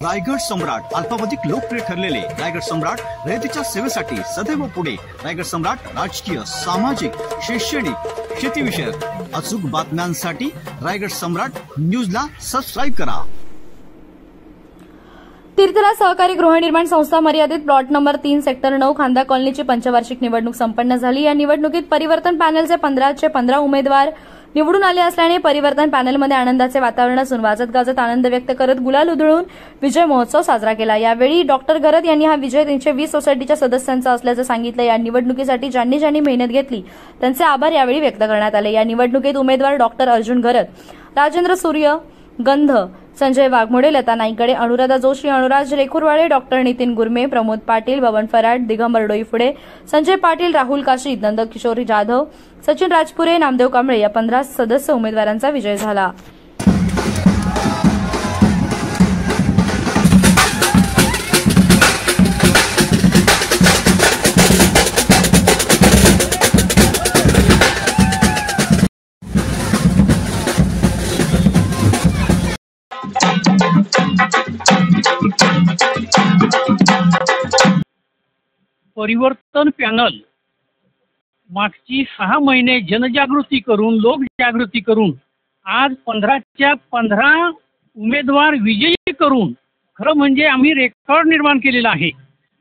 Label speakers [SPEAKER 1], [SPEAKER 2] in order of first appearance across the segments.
[SPEAKER 1] रायगड सम्राट अल्पावधीत लोकप्रिय ठरलेले रायगड सम्राट रयतेच्या सेवेसाठी सदैव पुढे। रायगड सम्राट राजकीय, सामाजिक, शैक्षणिक, शेतीविषयक अचूक बातम्यांसाठी रायगड सम्राट न्यूजला सबस्क्राईब करा।
[SPEAKER 2] तीर्थराज सहकारी गृहनिर्माण संस्था मर्यादित प्लॉट नंबर 3 सेक्टर 9 खांदा कॉलनीची पंचवार्षिक निवडणूक संपन्न झाली। या निवडणुकीत परिवर्तन पॅनलचे 15चे 15 उमेदवार निवडून आले असल्याने परिवर्तन पॅनलमध्ये आनंदाचे वातावरण असून वाजत गाजत आनंद व्यक्त करत गुलाल उधळून विजय महोत्सव साजरा केला। यावेळी डॉक्टर गरत यांनी हा विजय 320 सोसायटीच्या सदस्यांचा असल्याचं सांगितलं। या निवडणुकीसाठी ज्यांनी ज्यांनी मेहनत घेतली त्यांचे आभार यावेळी व्यक्त करण्यात आले। या निवडणुकीत उमेदवार डॉक्टर अर्जुन गरत, राजेंद्र सूर्य गंध, संजय वाघमोडे, लता नाईकडे, अनुराधा जोशी, अनुराज रेखुरवाडे, डॉक्टर नितीन गुरमे, प्रमोद पाटील, बबन फराट, दिगंबर डोईफुडे, संजय पाटील, राहुल काशीद, नंदकिशोर जाधव, सचिन राजपुरे, नामदेव कांबळे या 15 सदस्य उमेदवारांचा विजय झाला।
[SPEAKER 3] परिवर्तन पॅनल मागची 6 महिने जनजागृती करून लोकजागृती करून आज 15च्या 15 उमेदवार विजयी करून खरं म्हणजे आम्ही रेकॉर्ड निर्माण केलेला आहे।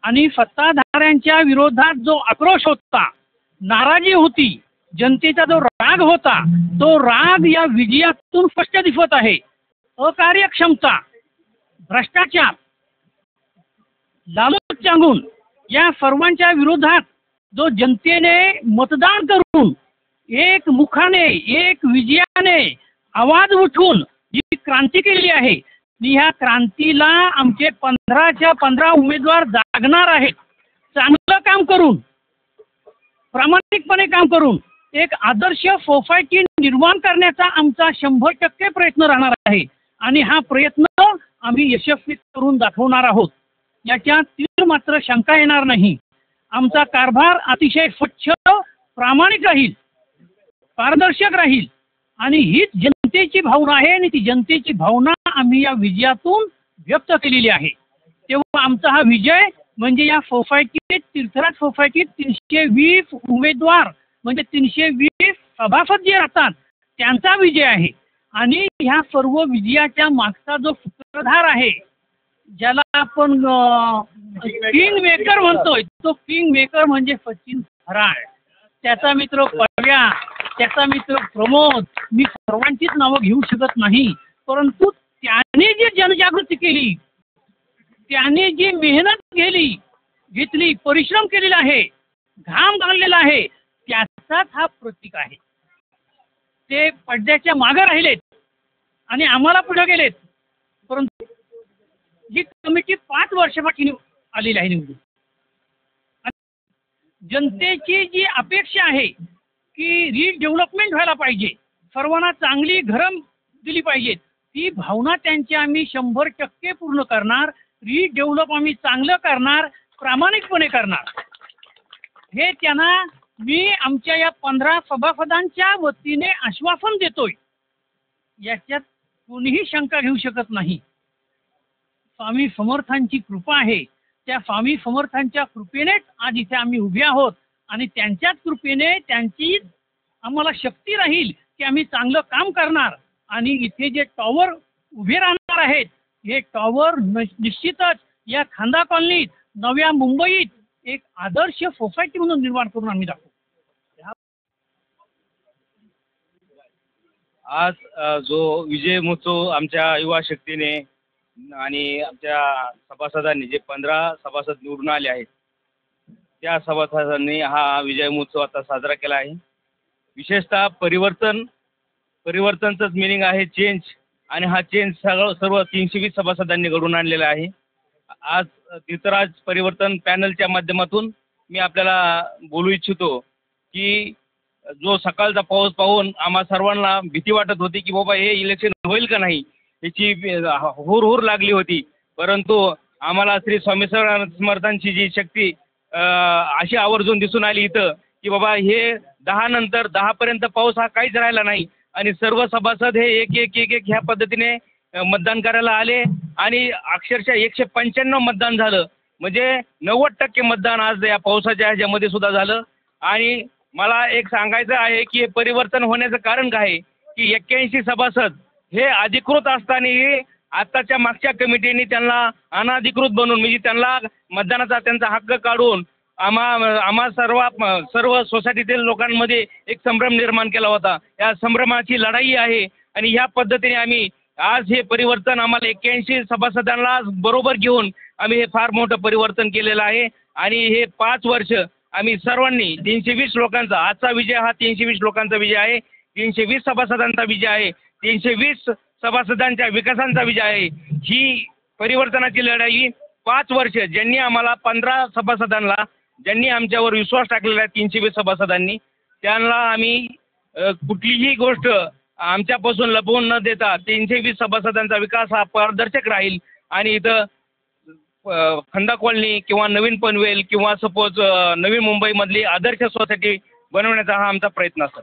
[SPEAKER 3] आणि सत्ताधाऱ्यांच्या विरोधात जो आक्रोश होता, नाराजी होती, जनतेचा जो राग होता, तो राग या विजयातून स्पष्ट दिसत आहे। अकार्यक्षमता, भ्रष्टाचार, लालच सांगून या सर्वांच्या विरोधात जो जनतेने मतदान करून एक मुखाने एक विजयाने आवाज उठवून जी क्रांती केली आहे, ह्या क्रांतीला आमचे 15च्या 15 उमेदवार जागणार आहेत। चांगलं काम करून, प्रामाणिकपणे काम करून एक आदर्श सोसायटी निर्माण करण्याचा आमचा 100% प्रयत्न राहणार आहे आणि हा प्रयत्न आम्ही यशस्वी करून दाखवणार आहोत। याच्यात तीळ मात्र शंका येणार नाही। आमचा कारभार अतिशय स्वच्छ, प्रामाणिक राहील, पारदर्शक राहील आणि हीच जनतेची भावना आहे आणि ती जनतेची भावना आम्ही या विजयातून व्यक्त केलेली आहे। तेव्हा आमचा हा विजय म्हणजे या सोसायटीत, तीर्थराज सोसायटीत 320 उमेदवार म्हणजे 320 सभासद जे राहतात त्यांचा विजय आहे। आणि ह्या सर्व विजयाच्या मागचा जो सूत्रधार आहे, ज्याला आपण किंग मेकर म्हणतोय, तो किंग मेकर म्हणजे सचिन फराळ, त्याचा मित्र पव्या, त्याचा मित्र प्रमोद, मी सर्वांचीच नावं घेऊ शकत नाही, परंतु त्याने जी जनजागृती केली, त्याने जी मेहनत घेतली, परिश्रम केलेला आहे, घाम घाललेला आहे, त्याचाच हा प्रतीक आहे। ते पडद्याच्या मागे राहिलेत आणि आम्हाला पुढे गेलेत, परंतु ही कमिटी 5 वर्षापासून आलेली आहे निवडून। जनतेची जी अपेक्षा आहे की रिडेव्हलपमेंट व्हायला पाहिजे, सर्वांना चांगली घरं दिली पाहिजेत, ती भावना त्यांची आम्ही 100% पूर्ण करणार। रिडेव्हलप आम्ही चांगलं करणार, प्रामाणिकपणे करणार, हे त्यांना मी आमच्या या 15 सभासदांच्या वतीने आश्वासन देतोय। याच्यात कोणीही शंका घेऊ शकत नाही। स्वामी समर्थांची कृपा आहे, त्या स्वामी समर्थांच्या कृपेनेच आज इथे आम्ही उभे आहोत आणि त्यांच्याच कृपेने त्यांची आम्हाला शक्ती राहील की आम्ही चांगलं काम करणार। आणि इथे जे टॉवर उभे राहणार आहेत, हे टॉवर निश्चितच या खांदा कॉलनीत, नव्या मुंबईत एक आदर्श सोसायटी म्हणून निर्माण करून आम्ही दाखवू।
[SPEAKER 4] आज जो विजय महोत्सव आमच्या युवा शक्तीने आणि आमच्या सभासदांनी, जे 15 सभासद निवडून आले आहेत, त्या सभासदांनी हा विजय महोत्सव आता साजरा केला आहे। विशेषतः परिवर्तनचंच मिनिंग आहे चेंज, आणि हा चेंज सर्व 320 सभासदांनी घडवून आणलेला आहे। आज तीर्थराज परिवर्तन पॅनलच्या माध्यमातून मी आपल्याला बोलू इच्छितो की जो सकाळचा पाऊस पाहून आम्हा सर्वांना भीती वाटत होती की बाबा हे इलेक्शन होईल का नाही, याची हुरहुर लागली होती, परंतु आम्हाला श्री स्वामी समर्थांची जी शक्ती अशी आवर्जून दिसून आली इथं की बाबा हे 10 नंतर 10 पर्यंत पाऊस हा काहीच राहिला नाही आणि सर्व सभासद हे एक ह्या पद्धतीने मतदान करायला आले आणि अक्षरशः 195 मतदान झालं. म्हणजे 90% मतदान आज या पावसाच्या ह्याच्यामध्ये सुद्धा झालं. आणि मला एक सांगायचं आहे की हे परिवर्तन होण्याचं कारण काय आहे की 81 सभासद हे अधिकृत असतानाही आत्ताच्या मागच्या कमिटीने त्यांना अनधिकृत बनवून म्हणजे त्यांना मतदानाचा त्यांचा हक्क काढून आम्हा सर्व सोसायटीतील लोकांमध्ये एक संभ्रम निर्माण केला होता. या संभ्रमाची लढाई आहे आणि ह्या पद्धतीने आम्ही आज हे परिवर्तन आम्हाला 81 सभासदांना बरोबर घेऊन आम्ही हे फार मोठं परिवर्तन केलेलं आहे. आणि हे 5 वर्ष आम्ही सर्वांनी 320 लोकांचा आजचा विजय हा 320 लोकांचा विजय आहे. 320 सभासदांचा विजय आहे. 320 सभासदांच्या विकासांचा विजय आहे. ही परिवर्तनाची लढाई 5 वर्ष ज्यांनी आम्हाला 15 सभासदांना ज्यांनी आमच्यावर विश्वास टाकलेला आहे 320 सभासदांनी त्यांना आम्ही कुठलीही गोष्ट आमच्यापासून लपवून न देता 320 सभासदांचा विकास हा पारदर्शक राहील. आणि इथं खंदा कॉलनी किंवा नवीन पनवेल किंवा सपोज नवी मुंबईमधली आदर्श सोसायटी बनवण्याचा हा आमचा प्रयत्न असतो.